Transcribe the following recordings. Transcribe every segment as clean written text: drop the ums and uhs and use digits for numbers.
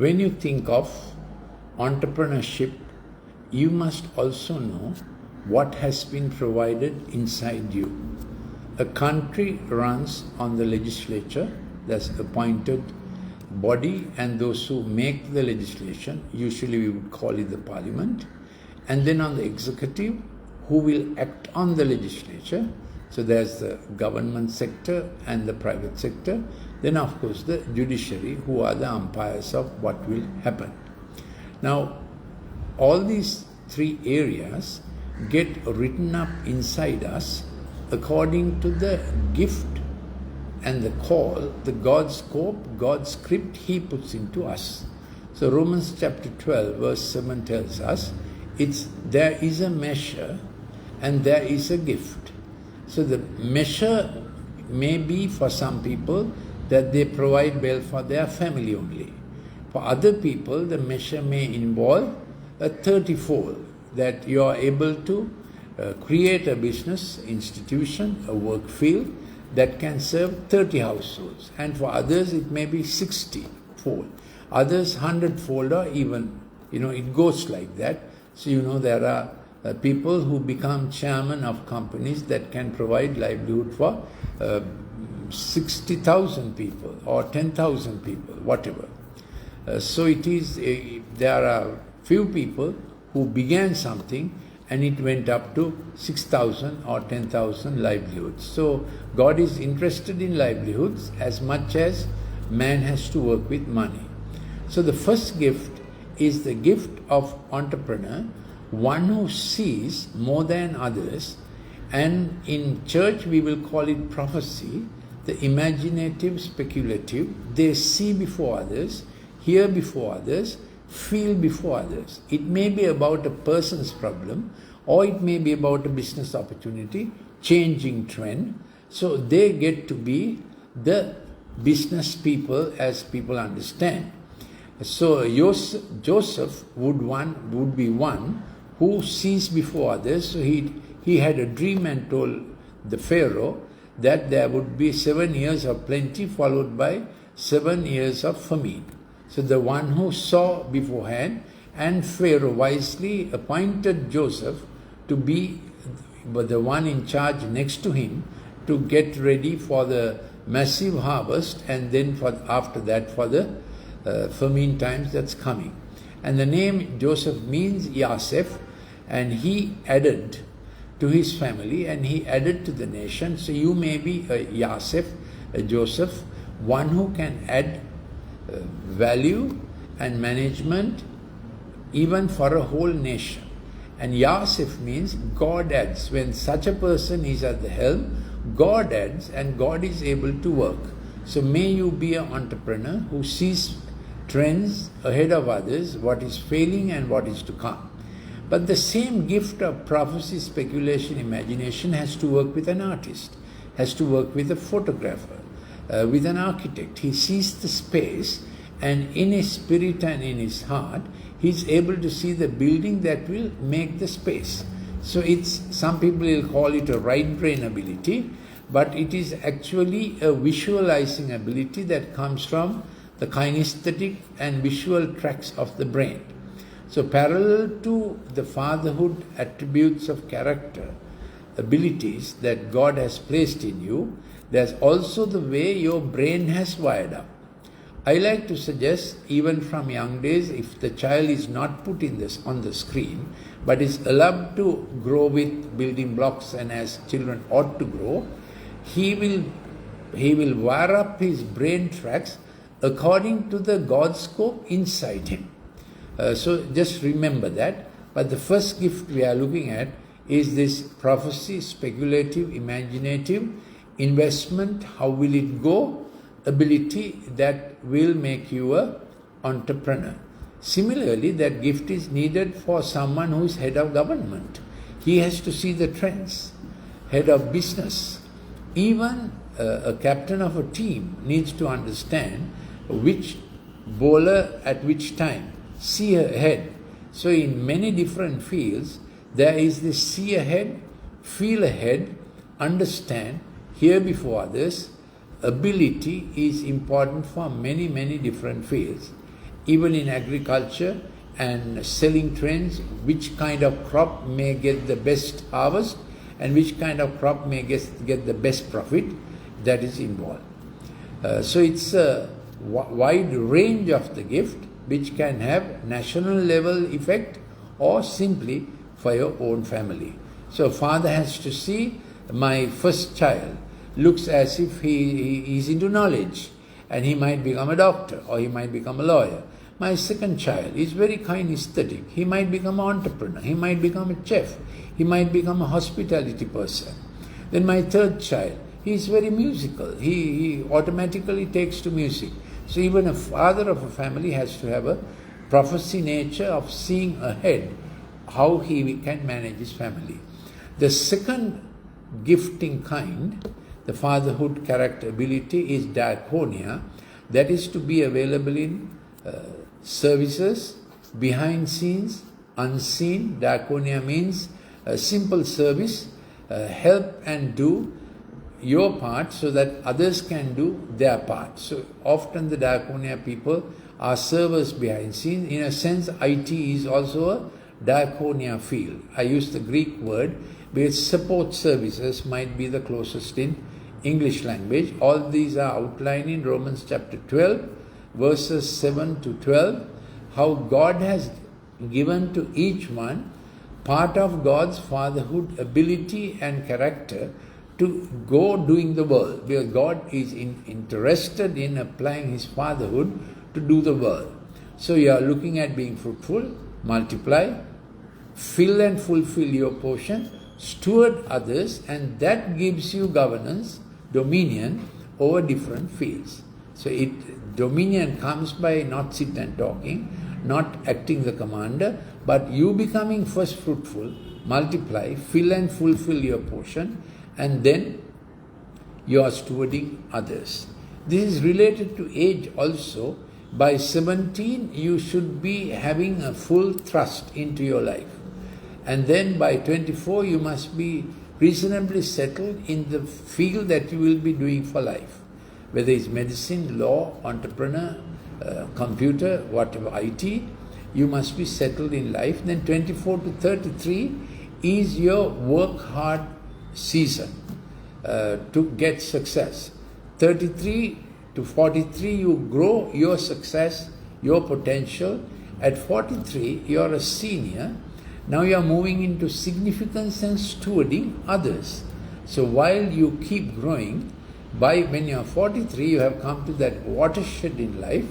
when you think of entrepreneurship, you must also know what has been provided inside you. A country runs on the legislature, that's appointed body, and those who make the legislation, usually we would call it the parliament, and then on the executive, who will act on the legislature. So there's the government sector and the private sector. Then of course the judiciary, who are the umpires of what will happen. Now all these three areas get written up inside us according to the gift and the call, the God's scope, God's script He puts into us. So Romans chapter 12 verse 7 tells us, there is a measure and there is a gift. So the measure may be for some people that they provide well for their family only. For other people, the measure may involve a 30-fold, that you are able to create a business institution, a work field that can serve 30 households. And for others, it may be 60-fold. Others 100-fold, or even, it goes like that. So, there are people who become chairman of companies that can provide livelihood for 60,000 people or 10,000 people, whatever. So it is, there are few people who began something and it went up to 6,000 or 10,000 livelihoods. So God is interested in livelihoods as much as man has to work with money. So the first gift is the gift of entrepreneur, one who sees more than others, and in church we will call it prophecy, the imaginative, speculative. They see before others, hear before others, feel before others. It may be about a person's problem, or it may be about a business opportunity, changing trend. So they get to be the business people as people understand. So Joseph would be one who sees before others. So he had a dream and told the Pharaoh that there would be 7 years of plenty followed by 7 years of famine. So the one who saw beforehand, and Pharaoh wisely appointed Joseph to be the one in charge next to him to get ready for the massive harvest, and then after that for the famine times that's coming. And the name Joseph means Yasef, and he added to his family and he added to the nation. So you may be a Yasef, a Joseph, one who can add value and management even for a whole nation. And Yasef means God adds. When such a person is at the helm, God adds, and God is able to work. So may you be an entrepreneur who sees trends ahead of others, what is failing and what is to come. But the same gift of prophecy, speculation, imagination has to work with an artist, has to work with a photographer, with an architect. He sees the space, and in his spirit and in his heart, he is able to see the building that will make the space. So some people will call it a right brain ability, but it is actually a visualizing ability that comes from the kinesthetic and visual tracts of the brain. So parallel to the fatherhood attributes of character, abilities that God has placed in you, there's also the way your brain has wired up. I like to suggest, even from young days, if the child is not put on the screen, but is allowed to grow with building blocks and as children ought to grow, he will wire up his brain tracks according to the God scope inside him. So just remember that. But the first gift we are looking at is this prophecy, speculative, imaginative, investment, how will it go, ability that will make you an entrepreneur. Similarly, that gift is needed for someone who is head of government. He has to see the trends. Head of business. Even a captain of a team needs to understand which bowler at which time. See ahead. So in many different fields, there is this see ahead, feel ahead, understand, hear before others. Ability is important for many, many different fields. even in agriculture and selling trends, which kind of crop may get the best harvest and which kind of crop may get the best profit, that is involved. So it's a wide range of the gift which can have national level effect or simply for your own family. So father has to see, my first child looks as if he is into knowledge and he might become a doctor or he might become a lawyer. My second child is very kinesthetic. He might become an entrepreneur. He might become a chef. He might become a hospitality person. Then my third child, he is very musical. He automatically takes to music. So even a father of a family has to have a prophecy nature of seeing ahead how he can manage his family. The second gifting kind, the fatherhood character ability, is diaconia. That is to be available in services, behind scenes, unseen. Diaconia means a simple service, help and do your part so that others can do their part. So often the diaconia people are servers behind scenes. In a sense, IT is also a diaconia field. I use the Greek word because support services might be the closest in English language. All these are outlined in Romans chapter 12, verses 7 to 12, how God has given to each one part of God's fatherhood ability and character to go doing the world, because God is interested in applying His fatherhood to do the world. So you are looking at being fruitful, multiply, fill and fulfill your portion, steward others, and that gives you governance, dominion over different fields. So dominion comes by not sit and talking, not acting the commander, but you becoming first fruitful, multiply, fill and fulfill your portion, and then you are stewarding others. This is related to age also. By 17, you should be having a full thrust into your life. And then by 24, you must be reasonably settled in the field that you will be doing for life. Whether it's medicine, law, entrepreneur, computer, whatever, IT, you must be settled in life. Then 24 to 33 is your work hard season to get success. 33 to 43, you grow your success, your potential. At 43, you are a senior. Now you are moving into significance and stewarding others. So while you keep growing, when you are 43, you have come to that watershed in life.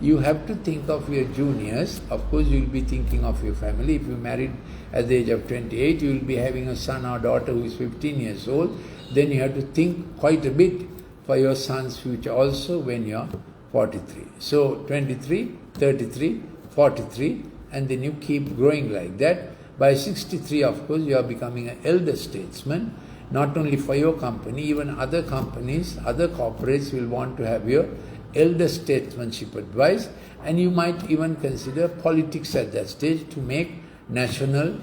You have to think of your juniors. Of course, you will be thinking of your family. If you married at the age of 28, you will be having a son or daughter who is 15 years old. Then you have to think quite a bit for your son's future also when you are 43. So 23, 33, 43, and then you keep growing like that. By 63, of course, you are becoming an elder statesman, not only for your company, even other companies, other corporates will want to have your elder statesmanship advice, and you might even consider politics at that stage to make national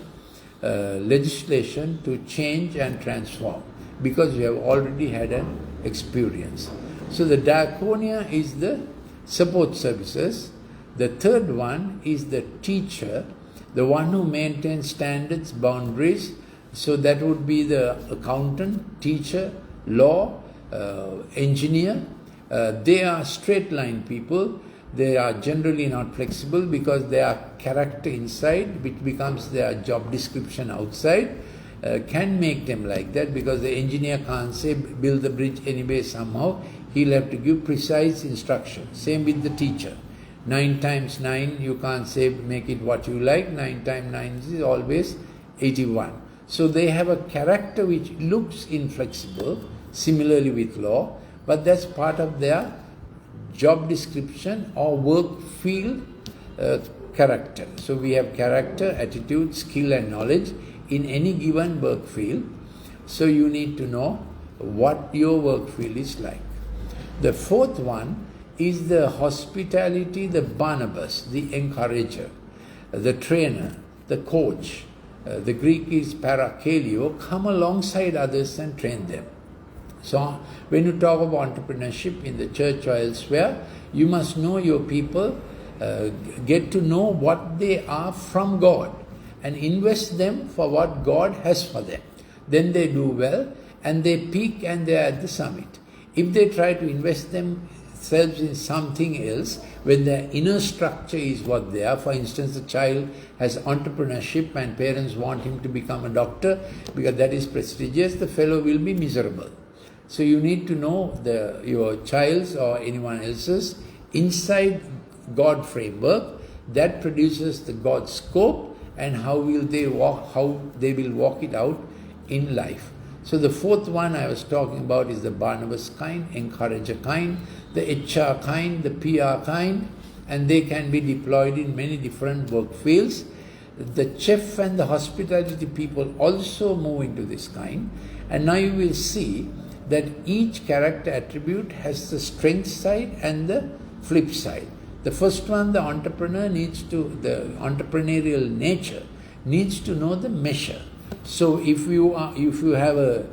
legislation to change and transform, because you have already had an experience. So the diaconia is the support services. The third one is the teacher, the one who maintains standards, boundaries. So that would be the accountant, teacher, law, engineer. They are straight line people. They are generally not flexible because they are character inside, which becomes their job description outside. Can make them like that, because the engineer can't say build the bridge anyway somehow. He'll have to give precise instructions. Same with the teacher. 9 times 9, you can't say make it what you like. 9 times 9 is always 81. So they have a character which looks inflexible, similarly with law, but that's part of their job description or work field character. So we have character, attitude, skill and knowledge in any given work field. So you need to know what your work field is like. The fourth one is the hospitality, the Barnabas, the encourager, the trainer, the coach. The Greek is parakaleo, come alongside others and train them. So when you talk about entrepreneurship in the church or elsewhere, you must know your people get to know what they are from God and invest them for what God has for them. Then they do well and they peak and they are at the summit. If they try to invest themselves in something else, when their inner structure is what they are, for instance, the child has entrepreneurship and parents want him to become a doctor because that is prestigious, the fellow will be miserable. So you need to know your child's or anyone else's inside God framework that produces the God scope and how they will walk it out in life. So the fourth one I was talking about is the Barnabas kind, encourager kind, the HR kind, the PR kind, and they can be deployed in many different work fields. The chef and the hospitality people also move into this kind, and now you will see that each character attribute has the strength side and the flip side. The first one, the entrepreneurial nature needs to know the measure. So if you have a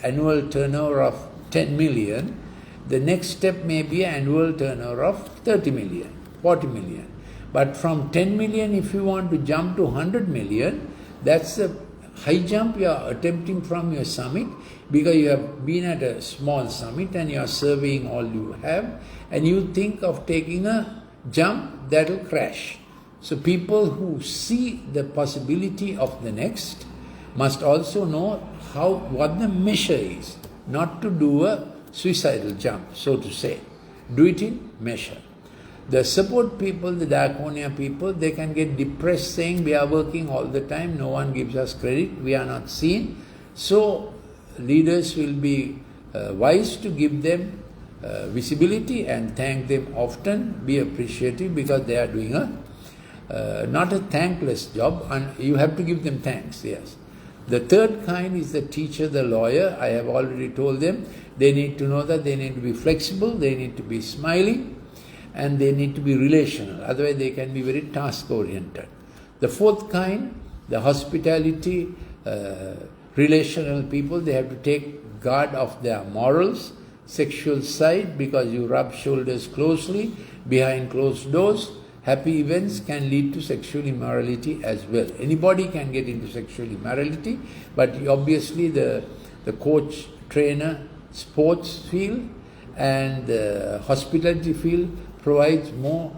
annual turnover of 10 million, the next step may be an annual turnover of 30 million, 40 million. But from 10 million, if you want to jump to 100 million, that's a high jump you are attempting from your summit, because you have been at a small summit and you are surveying all you have, and you think of taking a jump that will crash. So people who see the possibility of the next must also know what the measure is, not to do a suicidal jump, so to say. Do it in measure. The support people, the diaconia people, they can get depressed saying we are working all the time, no one gives us credit, we are not seen. So leaders will be wise to give them visibility and thank them often, be appreciative, because they are doing not a thankless job, and you have to give them thanks, yes. The third kind is the teacher, the lawyer. I have already told them they need to know that they need to be flexible, they need to be smiling, and they need to be relational. Otherwise they can be very task-oriented. The fourth kind, the hospitality, relational people, they have to take guard of their morals, sexual side, because you rub shoulders closely, behind closed doors. Happy events can lead to sexual immorality as well. Anybody can get into sexual immorality, but obviously the coach, trainer, sports field and the hospitality field provides more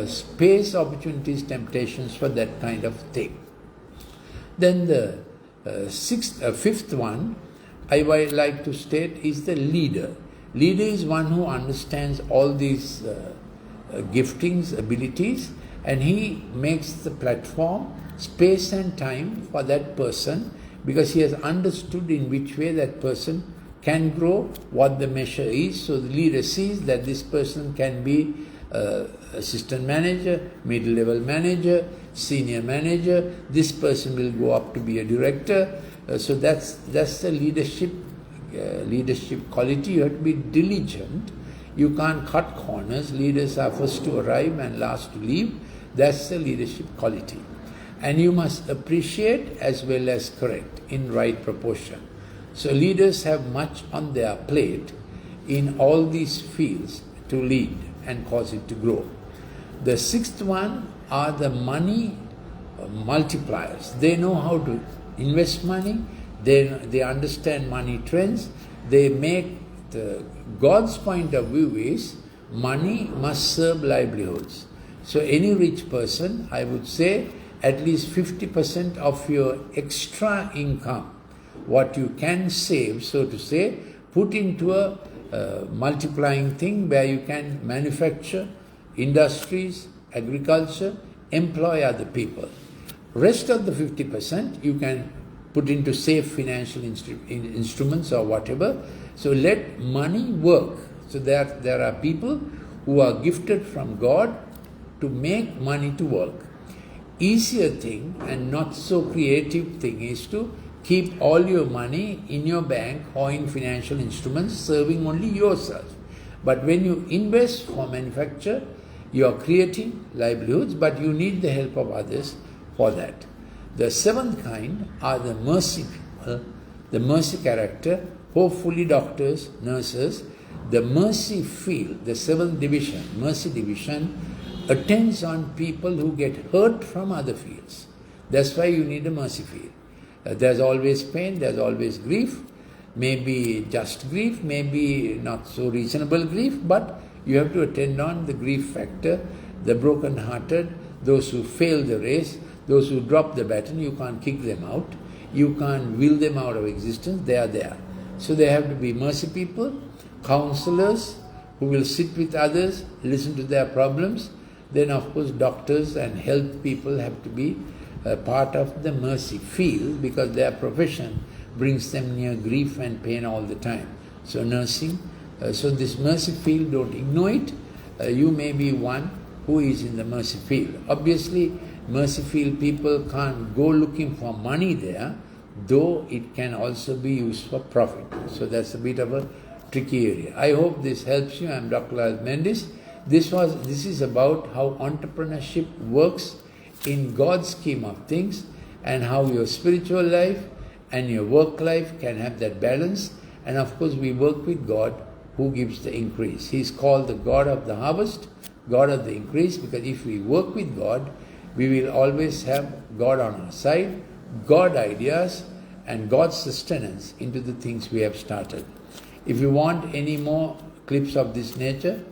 space, opportunities, temptations for that kind of thing. Then the fifth one I would like to state is the leader. Leader is one who understands all these giftings, abilities, and he makes the platform, space and time for that person, because he has understood in which way that person can grow, what the measure is. So the leader sees that this person can be assistant manager, middle level manager, senior manager, this person will go up to be a director. So that's the leadership quality. You have to be diligent. You can't cut corners. Leaders are first to arrive and last to leave. That's the leadership quality. And you must appreciate as well as correct in right proportion. So leaders have much on their plate in all these fields to lead and cause it to grow. The sixth one are the money multipliers. They know how to invest money. They understand money trends. They make God's point of view is money must serve livelihoods. So any rich person, I would say, at least 50% of your extra income, what you can save, so to say, put into a multiplying thing where you can manufacture, industries, agriculture, employ other people. Rest of the 50% you can put into safe financial instruments or whatever. So let money work. So there are people who are gifted from God to make money to work. Easier thing and not so creative thing is to keep all your money in your bank or in financial instruments serving only yourself. But when you invest for manufacture, you are creating livelihoods, but you need the help of others for that. The seventh kind are the mercy people, the mercy character, hopefully doctors, nurses. The mercy field, the seventh division, mercy division, attends on people who get hurt from other fields. That's why you need a mercy field. There's always pain, there's always grief, maybe just grief, maybe not so reasonable grief, but you have to attend on the grief factor, the broken-hearted, those who fail the race, those who drop the baton. You can't kick them out, you can't will them out of existence, they are there. So they have to be mercy people, counselors who will sit with others, listen to their problems. Then of course doctors and health people have to be part of the mercy field, because their profession brings them near grief and pain all the time. So nursing, so this mercy field, don't ignore it. You may be one who is in the mercy field. Obviously mercy field people can't go looking for money there, though it can also be used for profit. So that's a bit of a tricky area. I hope this helps you. I am Dr. Lalith Mendis. This is about how entrepreneurship works in God's scheme of things, and how your spiritual life and your work life can have that balance. And of course we work with God who gives the increase. He is called the God of the harvest, God of the increase, because if we work with God, we will always have God on our side, God ideas, and God's sustenance into the things we have started. If you want any more clips of this nature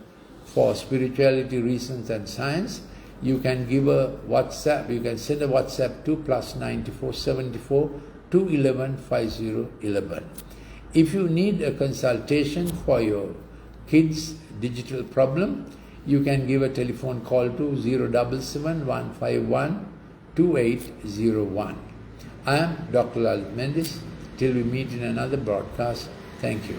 for spirituality, reasons and science, you can give a WhatsApp, you can send a WhatsApp to +94 74 211 5011. If you need a consultation for your kids' digital problem, you can give a telephone call to 077 151 2801. I am Dr. Lalith Mendis. Till we meet in another broadcast, thank you.